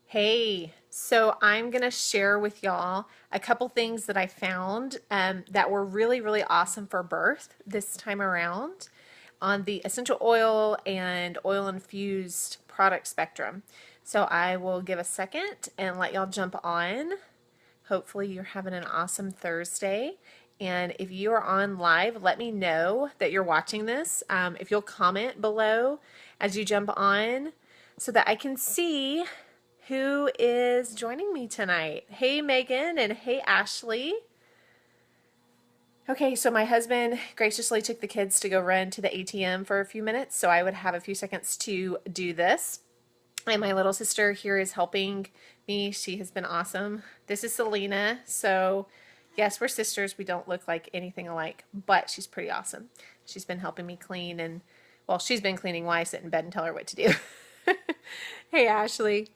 Hey, so I'm going to share with y'all a couple things that I found that were really, really awesome for birth this time around on the essential oil and oil infused product spectrum. So I will give a second and let y'all jump on. Hopefully, you're having an awesome Thursday. And if you are on live, let me know that you're watching this. If you'll comment below as you jump on so that I can see who is joining me tonight. Hey, Megan, and hey, Ashley. Okay, so my husband graciously took the kids to go run to the ATM for a few minutes, so I would have a few seconds to do this. And my little sister here is helping me. She has been awesome. This is Selena. So, yes, we're sisters. We don't look like anything alike, but she's pretty awesome. She's been helping me clean, and well, she's been cleaning while I sit in bed and tell her what to do. Hey, Ashley.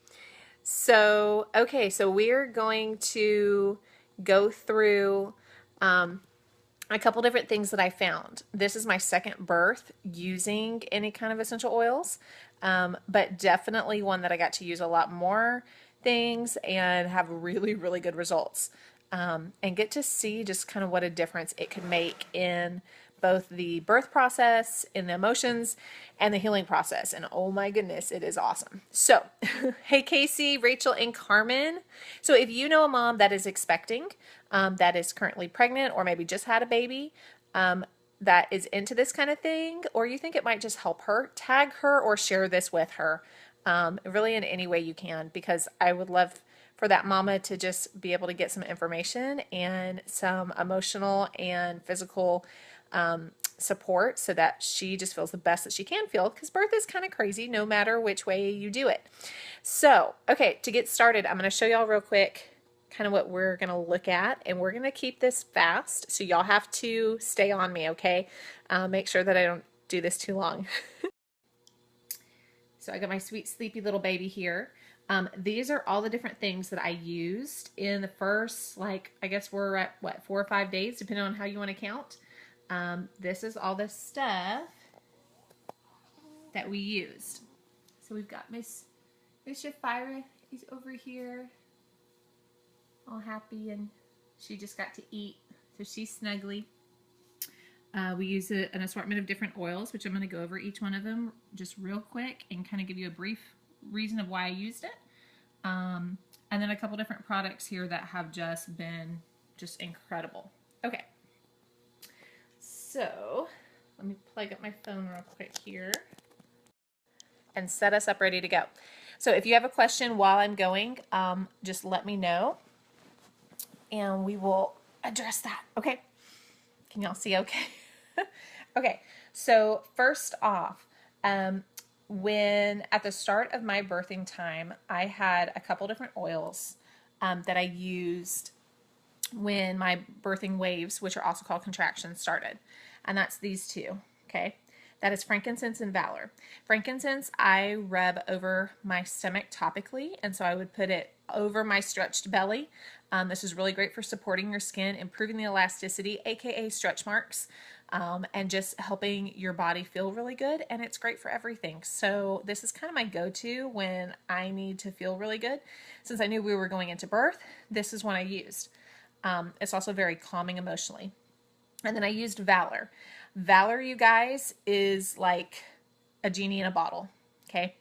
So, okay, so we're going to go through a couple different things that I found. This is my second birth using any kind of essential oils, but definitely one that I got to use a lot more things and have really, really good results. And get to see just kind of what a difference it could make in both the birth process, in the emotions, and the healing process. And oh my goodness, it is awesome. So, hey Casey, Rachel, and Carmen. So if you know a mom that is expecting, that is currently pregnant, or maybe just had a baby, that is into this kind of thing, or you think it might just help her, tag her or share this with her. Really in any way you can, because I would love for that mama to just be able to get some information and some emotional and physical support so that she just feels the best that she can feel, because birth is kind of crazy no matter which way you do it. So, okay, to get started, I'm going to show y'all real quick kind of what we're going to look at, and we're going to keep this fast, so y'all have to stay on me, okay? Make sure that I don't do this too long. So I got my sweet sleepy little baby here. These are all the different things that I used in the first, like, I guess we're at, what, 4 or 5 days, depending on how you want to count. This is all the stuff that we used. So we've got Miss Shafira is over here, all happy, and she just got to eat, so she's snuggly. We use an assortment of different oils, which I'm going to go over each one of them just real quick and kind of give you a brief reason of why I used it. And then a couple different products here that have just been just incredible. Okay. So let me plug up my phone real quick here and set us up ready to go. So if you have a question while I'm going, just let me know and we will address that. Okay. Can y'all see okay? Okay, so first off, when at the start of my birthing time, I had a couple different oils that I used when my birthing waves, which are also called contractions, started. And that's these two, okay? That is frankincense and Valor. Frankincense, I rub over my stomach topically, and so I would put it over my stretched belly. This is really great for supporting your skin, improving the elasticity, aka stretch marks, and just helping your body feel really good. And it's great for everything. So this is kind of my go-to when I need to feel really good. Since I knew we were going into birth, this is one I used. It's also very calming emotionally. And then I used Valor. Valor, you guys, is like a genie in a bottle, okay?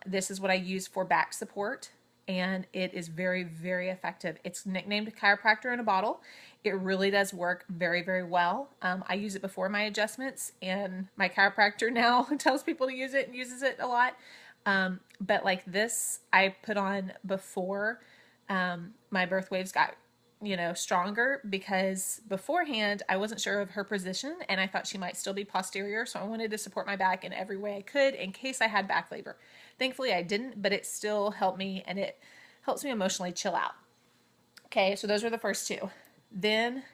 This is what I use for back support, and it is very, very effective. It's nicknamed chiropractor in a bottle. It really does work very, very well. I use it before my adjustments, and my chiropractor now tells people to use it and uses it a lot. But like this, I put on before my birth waves got stronger, because beforehand I wasn't sure of her position and I thought she might still be posterior, so I wanted to support my back in every way I could in case I had back labor. Thankfully I didn't, but it still helped me, and it helps me emotionally chill out. Okay, so those were the first two. Then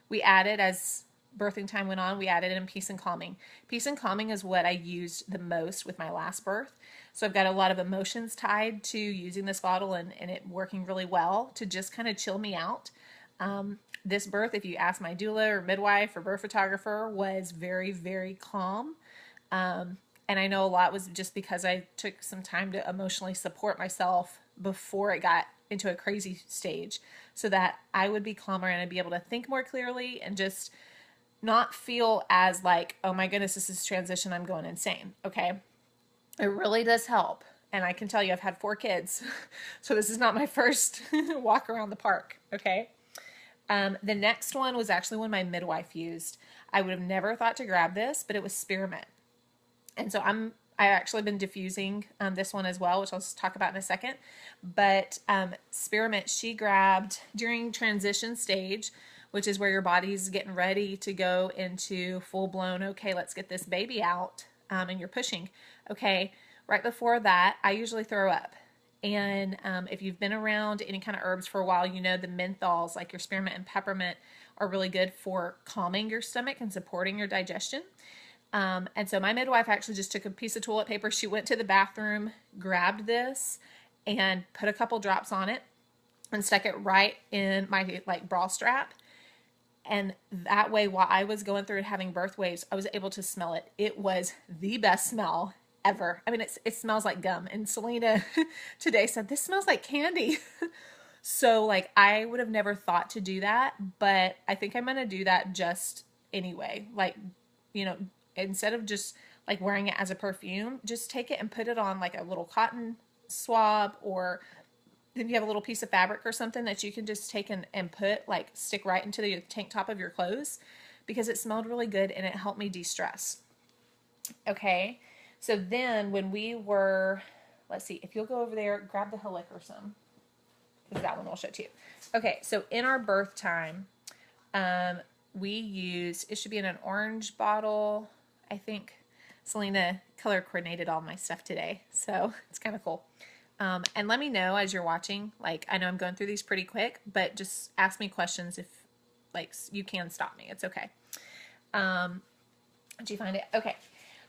we added, as birthing time went on, we added in peace and calming. Peace and calming is what I used the most with my last birth. So I've got a lot of emotions tied to using this bottle and it working really well to just kind of chill me out. This birth, if you ask my doula or midwife or birth photographer, was very, very calm. And I know a lot was just because I took some time to emotionally support myself before it got into a crazy stage so that I would be calmer and I'd be able to think more clearly and just not feel as like, oh my goodness, this is transition, I'm going insane. Okay. It really does help. And I can tell you, I've had 4 kids. So this is not my first walk around the park. Okay. The next one was actually one my midwife used. I would have never thought to grab this, but it was spearmint. And so I've actually been diffusing this one as well, which I'll talk about in a second. But spearmint, she grabbed during transition stage, which is where your body's getting ready to go into full blown, okay, let's get this baby out, and you're pushing. Okay, right before that, I usually throw up. And if you've been around any kind of herbs for a while, you know the menthols, like your spearmint and peppermint, are really good for calming your stomach and supporting your digestion. And so my midwife actually just took a piece of toilet paper. She went to the bathroom, grabbed this, and put a couple drops on it and stuck it right in my like bra strap. And that way, while I was going through and having birth waves, I was able to smell it. It was the best smell ever. I mean, it smells like gum. And Selena today said, this smells like candy. So like, I would have never thought to do that, but I think I'm going to do that just anyway. Like, you know, instead of just like wearing it as a perfume, just take it and put it on like a little cotton swab, or if you have a little piece of fabric or something that you can just take and put, like stick right into the tank top of your clothes, because it smelled really good and it helped me de-stress. Okay. So then when we were, let's see, if you'll go over there, grab the helichrysum, because that one will show to you. Okay. So in our birth time, we used, it should be in an orange bottle. I think Selena color coordinated all my stuff today, so it's kind of cool. And let me know as you're watching. Like, I know I'm going through these pretty quick, but just ask me questions if, like, you can stop me. It's okay. Did you find it? Okay.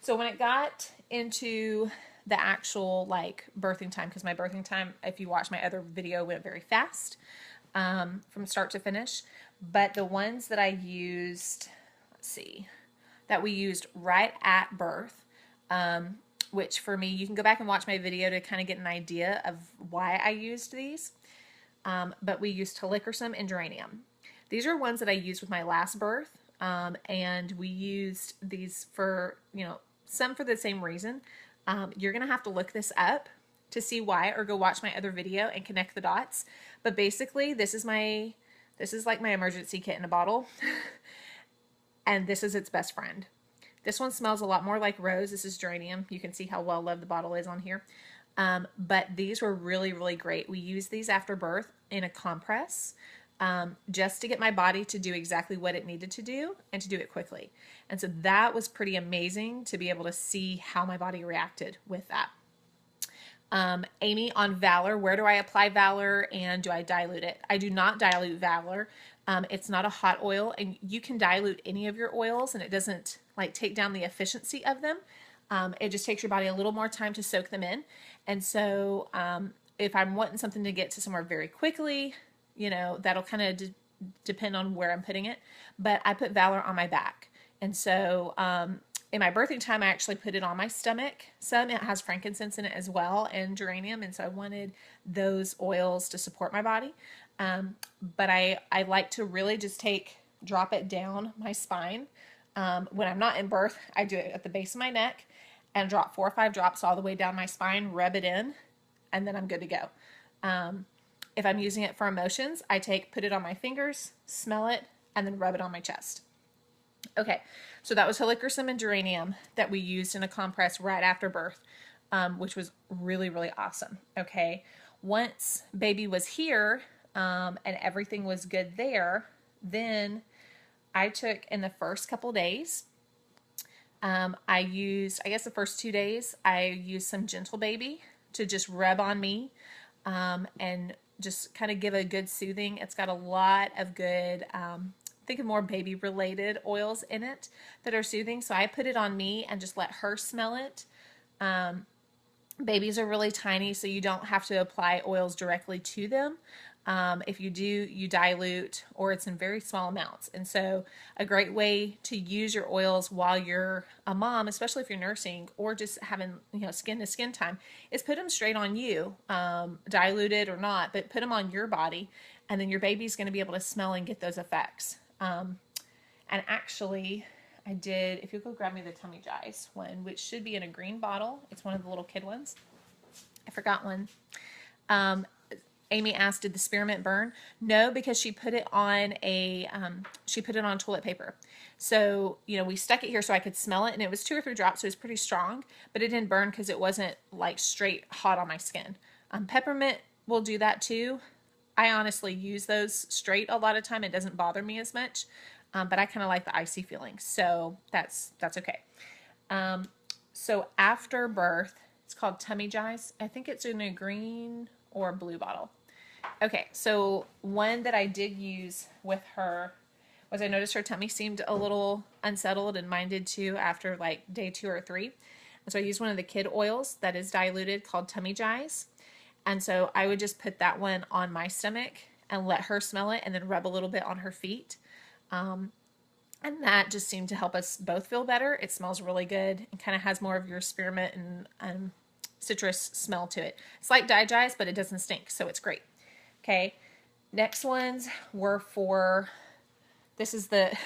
So when it got into the actual, like, birthing time, because my birthing time, if you watch my other video, went very fast from start to finish. But the ones that I used, let's see, that we used right at birth, which for me, you can go back and watch my video to kind of get an idea of why I used these. But we used helichrysum and geranium. These are ones that I used with my last birth. And we used these for, you know, some for the same reason. You're going to have to look this up to see why, or go watch my other video and connect the dots. But basically, this is like my emergency kit in a bottle. And this is its best friend. This one smells a lot more like rose. This is geranium. You can see how well loved the bottle is on here. But these were really, really great. We used these after birth in a compress just to get my body to do exactly what it needed to do and to do it quickly. And so that was pretty amazing to be able to see how my body reacted with that. Amy on Valor, where do I apply Valor and do I dilute it? I do not dilute Valor. It's not a hot oil, and you can dilute any of your oils and it doesn't like take down the efficiency of them. It just takes your body a little more time to soak them in. And so if I'm wanting something to get to somewhere very quickly, you know, that'll kind of depend on where I'm putting it. But I put Valor on my back. And so in my birthing time, I actually put it on my stomach. Some, it has frankincense in it as well, and geranium. And so I wanted those oils to support my body. But I like to really just drop it down my spine. When I'm not in birth, I do it at the base of my neck and drop 4 or 5 drops all the way down my spine, rub it in, and then I'm good to go. If I'm using it for emotions, I put it on my fingers, smell it, and then rub it on my chest. Okay, so that was helichrysum and geranium that we used in a compress right after birth, which was really, really awesome. Okay, once baby was here and everything was good there, then I took in the first couple days, I guess the first 2 days, I used some Gentle Baby to just rub on me and just kind of give a good soothing. It's got a lot of good, think of more baby related oils in it that are soothing. So I put it on me and just let her smell it. Babies are really tiny, so you don't have to apply oils directly to them. If you do, you dilute, or it's in very small amounts. And so a great way to use your oils while you're a mom, especially if you're nursing or just having, skin to skin time, is put them straight on you, diluted or not, but put them on your body, and then your baby's going to be able to smell and get those effects. And actually, I did, if you go grab me the Tummy Jize one, which should be in a green bottle. It's one of the little kid ones. I forgot one. Amy asked, did the spearmint burn? No, because she put it on toilet paper. So, we stuck it here so I could smell it, and it was 2 or 3 drops, so it was pretty strong, but it didn't burn because it wasn't like straight hot on my skin. Peppermint will do that too. I honestly use those straight a lot of time. It doesn't bother me as much, but I kind of like the icy feeling, so that's okay. So Afterbirth, it's called Tummy Jize. I think it's in a green or blue bottle. Okay, so one that I did use with her was I noticed her tummy seemed a little unsettled, and mine did too after like day 2 or 3. And so I used one of the kid oils that is diluted called Tummy Jize. And so I would just put that one on my stomach and let her smell it, and then rub a little bit on her feet. And that just seemed to help us both feel better. It smells really good and kind of has more of your spearmint and citrus smell to it. It's like Jize, but it doesn't stink, so it's great. Okay, next ones were for, this is the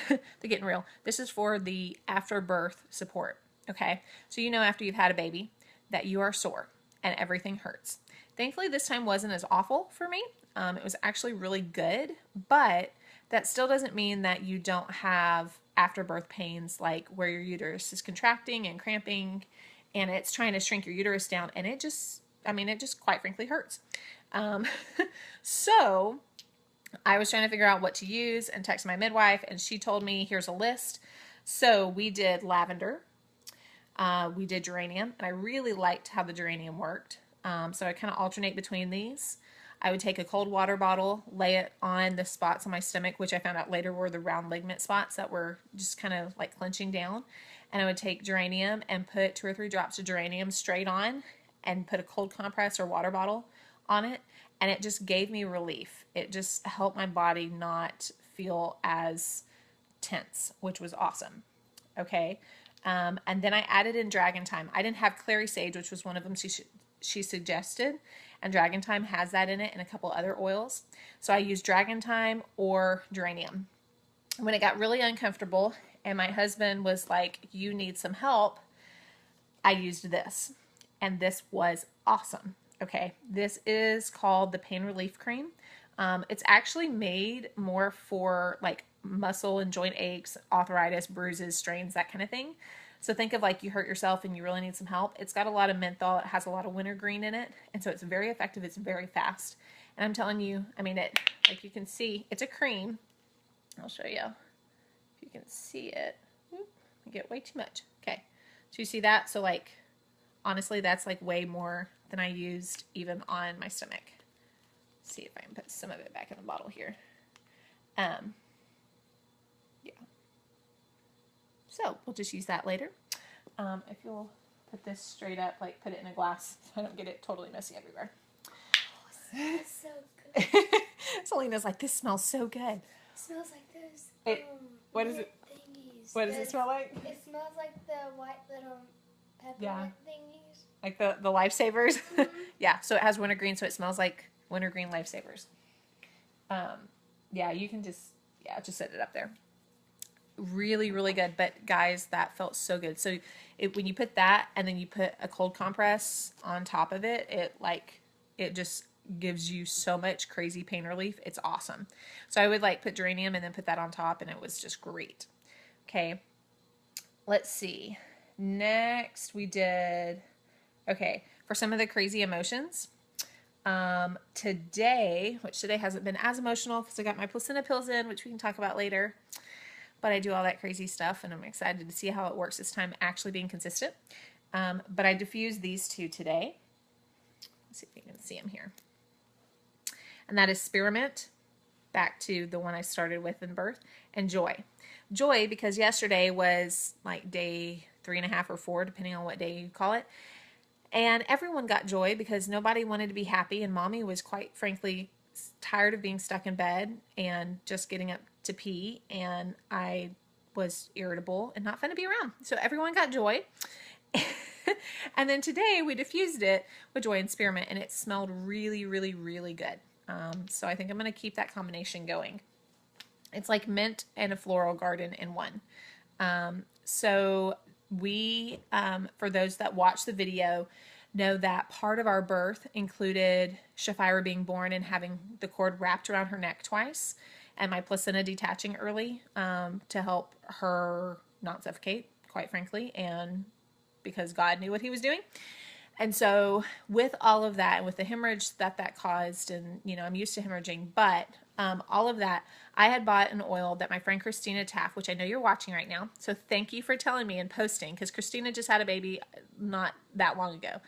getting real. This is for the afterbirth support. Okay, so after you've had a baby that you are sore and everything hurts. Thankfully, this time wasn't as awful for me. It was actually really good, but that still doesn't mean that you don't have afterbirth pains, like where your uterus is contracting and cramping, and it's trying to shrink your uterus down, and it just quite frankly hurts. So I was trying to figure out what to use and text my midwife, and she told me, here's a list. So we did lavender, we did geranium, and I really liked how the geranium worked. So I kind of alternate between these. I would take a cold water bottle, lay it on the spots on my stomach, which I found out later were the round ligament spots that were just kind of like clenching down. And I would take geranium and put 2 or 3 drops of geranium straight on and put a cold compress or water bottle on it. And it just gave me relief. It just helped my body not feel as tense, which was awesome. Okay. And then I added in Dragon Thyme. I didn't have clary sage, which was one of them she suggested, and Dragon Thyme has that in it and a couple other oils. So I used Dragon Thyme or geranium. When it got really uncomfortable and my husband was like, you need some help, I used this, and this was awesome. Okay, this is called the Pain Relief Cream. It's actually made more for like muscle and joint aches, arthritis, bruises, strains, that kind of thing. So think of like you hurt yourself and you really need some help. It's got a lot of menthol. It has a lot of wintergreen in it. And so it's very effective. It's very fast. And I'm telling you, like you can see, it's a cream. I'll show you if you can see it. I get way too much. Okay. So you see that? So like, honestly, that's like way more than I used even on my stomach. Let's see if I can put some of it back in the bottle here. Yeah. So we'll just use that later. If you'll put this straight up, like put it in a glass so I don't get it totally messy everywhere. Oh, it smells so good. Selena's like, this smells so good. It smells like those what is it? Thingies. What does it smell like? It smells like the white little peppermint thingies. Like the Lifesavers? Mm-hmm. Yeah, so it has wintergreen, so it smells like wintergreen Lifesavers. Yeah, you can just set it up there. Really, really good. But guys, that felt so good. So when you put that and then you put a cold compress on top of it, it just gives you so much crazy pain relief. It's awesome. So I would like put geranium and then put that on top, and it was just great. Okay. Let's see. Next we did, okay, for some of the crazy emotions. Today hasn't been as emotional because I got my placenta pills in, which we can talk about later. But I do all that crazy stuff, and I'm excited to see how it works this time, actually being consistent. But I diffused these 2 today. Let's see if you can see them here. And that is Spearmint, back to the one I started with in birth, and Joy. Joy, because yesterday was like day 3.5 or 4, depending on what day you call it. And everyone got Joy because nobody wanted to be happy, and Mommy was quite frankly tired of being stuck in bed and just getting up to pee, and I was irritable and not fun to be around. So everyone got Joy. And then today we diffused it with Joy and Spearmint, and it smelled really, really, really good. So I think I'm going to keep that combination going. It's like mint and a floral garden in one. So we, for those that watch the video, know that part of our birth included Shafira being born and having the cord wrapped around her neck twice, and my placenta detaching early to help her not suffocate, quite frankly, and because God knew what he was doing. And so with all of that, and with the hemorrhage that caused, and you know, I'm used to hemorrhaging, but all of that, I had bought an oil that my friend Christina Taff, which I know you're watching right now, so thank you for telling me and posting, because Christina just had a baby not that long ago.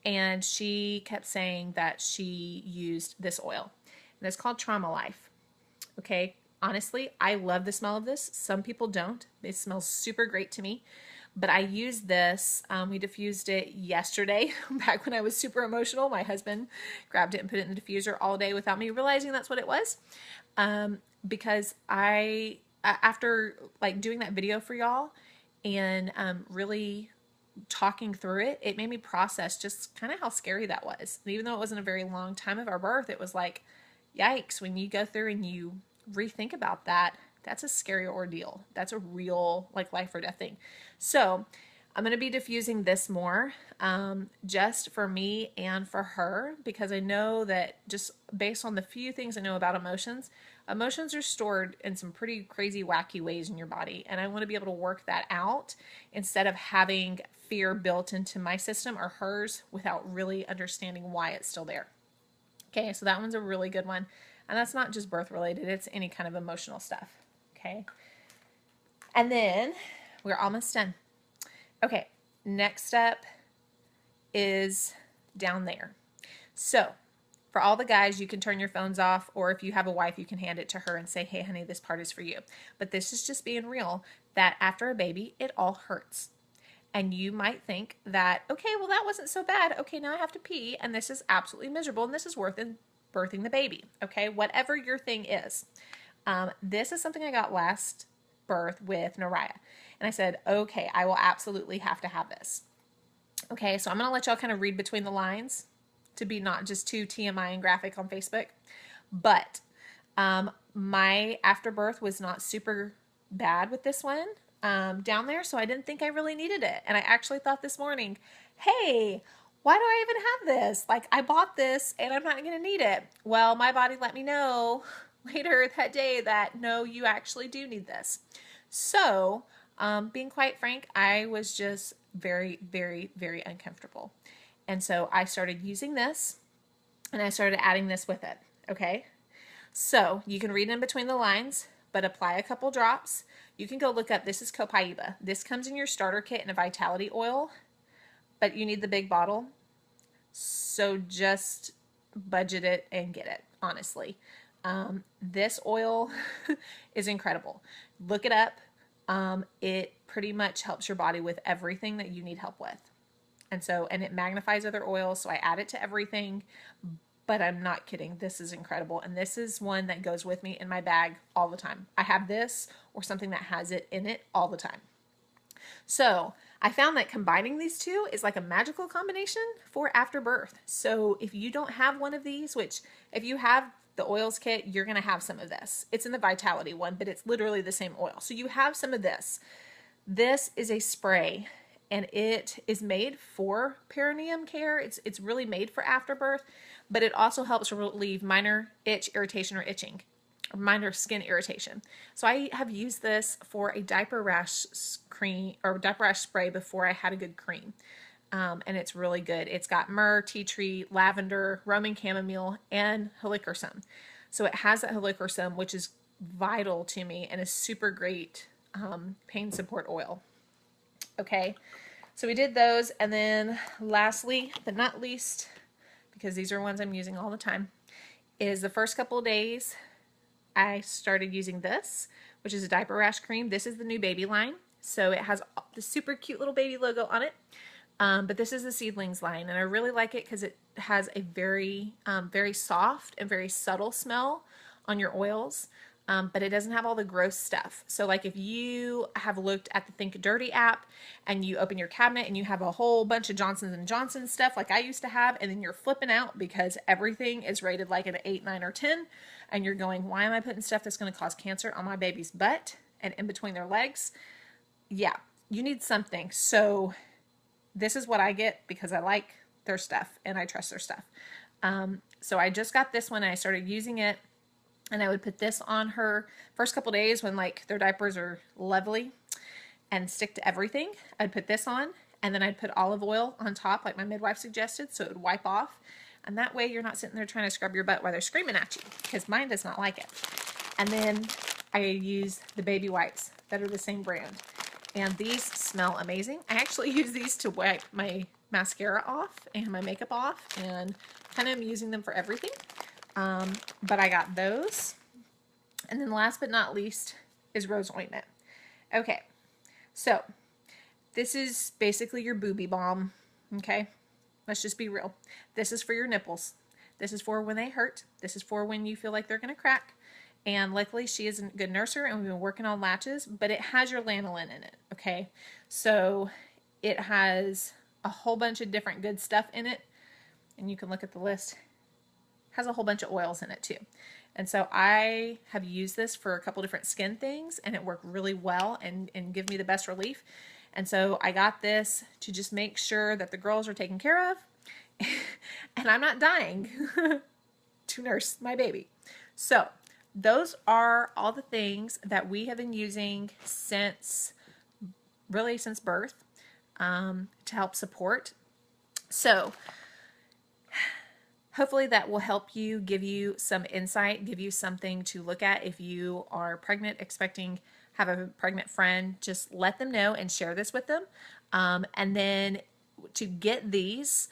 And she kept saying that she used this oil, and it's called Trauma Life. Okay, honestly, I love the smell of this. Some people don't. It smells super great to me. But I used this, we diffused it yesterday, back when I was super emotional. My husband grabbed it and put it in the diffuser all day without me realizing that's what it was. Because after like doing that video for y'all and really talking through it, it made me process just kind of how scary that was. And even though it wasn't a very long time of our birth, it was like, yikes, when you go through and you rethink about that, that's a scary ordeal. That's a real like life or death thing. So I'm going to be diffusing this more just for me and for her, because I know that just based on the few things I know about emotions, emotions are stored in some pretty crazy, wacky ways in your body. And I want to be able to work that out instead of having fear built into my system or hers without really understanding why it's still there. Okay, so that one's a really good one. And that's not just birth related, it's any kind of emotional stuff. Okay. And then we're almost done. Okay, next step is down there. So for all the guys, you can turn your phones off, or if you have a wife, you can hand it to her and say, hey, honey, this part is for you. But this is just being real, that after a baby, it all hurts. And you might think that, okay, well, that wasn't so bad. Okay, now I have to pee, and this is absolutely miserable, and this is worth birthing the baby. Okay, whatever your thing is. This is something I got last birth with Naraya. And I said, okay, I will absolutely have to have this. Okay, so I'm going to let y'all kind of read between the lines to be not just too TMI and graphic on Facebook. But my afterbirth was not super bad with this one down there, so I didn't think I really needed it. And I actually thought this morning, hey, why do I even have this? Like, I bought this and I'm not going to need it. Well, my body let me know later that day that no, you actually do need this. So, being quite frank, I was just very, very, very uncomfortable. And so I started using this and I started adding this with it. Okay. So you can read in between the lines, but apply a couple drops. You can go look up, this is Copaiba. This comes in your starter kit in a vitality oil, but you need the big bottle. So just budget it and get it, honestly. This oil is incredible. Look it up. It pretty much helps your body with everything that you need help with. And it magnifies other oils. So I add it to everything, but I'm not kidding. This is incredible. And this is one that goes with me in my bag all the time. I have this or something that has it in it all the time. So I found that combining these two is like a magical combination for afterbirth. So if you don't have one of these, which if you have the oils kit, you're going to have some of this. It's in the Vitality one, but it's literally the same oil. So you have some of this. This is a spray, and it is made for perineum care. It's really made for afterbirth, but it also helps relieve minor itch, irritation, or itching, or minor skin irritation. So I have used this for a diaper rash cream or diaper rash spray before I had a good cream. And it's really good. It's got myrrh, tea tree, lavender, Roman chamomile, and helichrysum. So it has that helichrysum, which is vital to me and a super great pain support oil. Okay, so we did those. And then lastly, but not least, because these are ones I'm using all the time, is the first couple of days I started using this, which is a diaper rash cream. This is the new baby line. So it has the super cute little baby logo on it. But this is the Seedlings line, and I really like it because it has a very, very soft and very subtle smell on your oils. But it doesn't have all the gross stuff. So like if you have looked at the Think Dirty app and you open your cabinet and you have a whole bunch of Johnson & Johnson stuff like I used to have, and then you're flipping out because everything is rated like an 8, 9, or 10, and you're going, why am I putting stuff that's going to cause cancer on my baby's butt and in between their legs? Yeah, you need something. So this is what I get because I like their stuff and I trust their stuff. So I just got this one and I started using it. And I would put this on her first couple days when like their diapers are lovely and stick to everything. I'd put this on, and then I'd put olive oil on top like my midwife suggested so it would wipe off. And that way you're not sitting there trying to scrub your butt while they're screaming at you, because mine does not like it. And then I use the baby wipes that are the same brand. And these smell amazing. I actually use these to wipe my mascara off and my makeup off, and kind of am using them for everything. But I got those. And then last but not least is rose ointment. Okay, so this is basically your booby balm. Okay, let's just be real. This is for your nipples. This is for when they hurt. This is for when you feel like they're going to crack. And luckily she is a good nurser and we've been working on latches, but it has your lanolin in it. Okay, so it has a whole bunch of different good stuff in it, and you can look at the list. Has a whole bunch of oils in it too. And so I have used this for a couple different skin things, and it worked really well and give me the best relief. And so I got this to just make sure that the girls are taken care of and I'm not dying to nurse my baby. So those are all the things that we have been using since birth, to help support. So hopefully that will help you, give you some insight, give you something to look at. If you are pregnant, have a pregnant friend, just let them know and share this with them. And then to get these,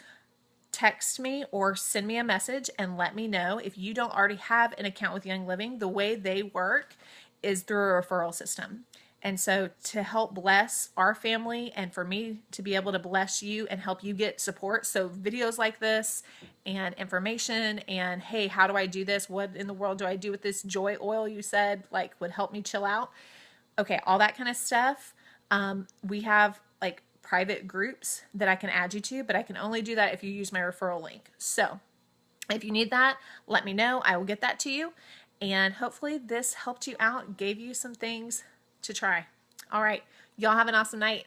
text me or send me a message and let me know. If you don't already have an account with Young Living, the way they work is through a referral system. And so to help bless our family and for me to be able to bless you and help you get support, so videos like this and information and, hey, how do I do this? What in the world do I do with this joy oil you said like would help me chill out? Okay, all that kind of stuff. We have like private groups that I can add you to, but I can only do that if you use my referral link. So if you need that, let me know. I will get that to you. And hopefully this helped you out, gave you some things to try. All right. Y'all have an awesome night.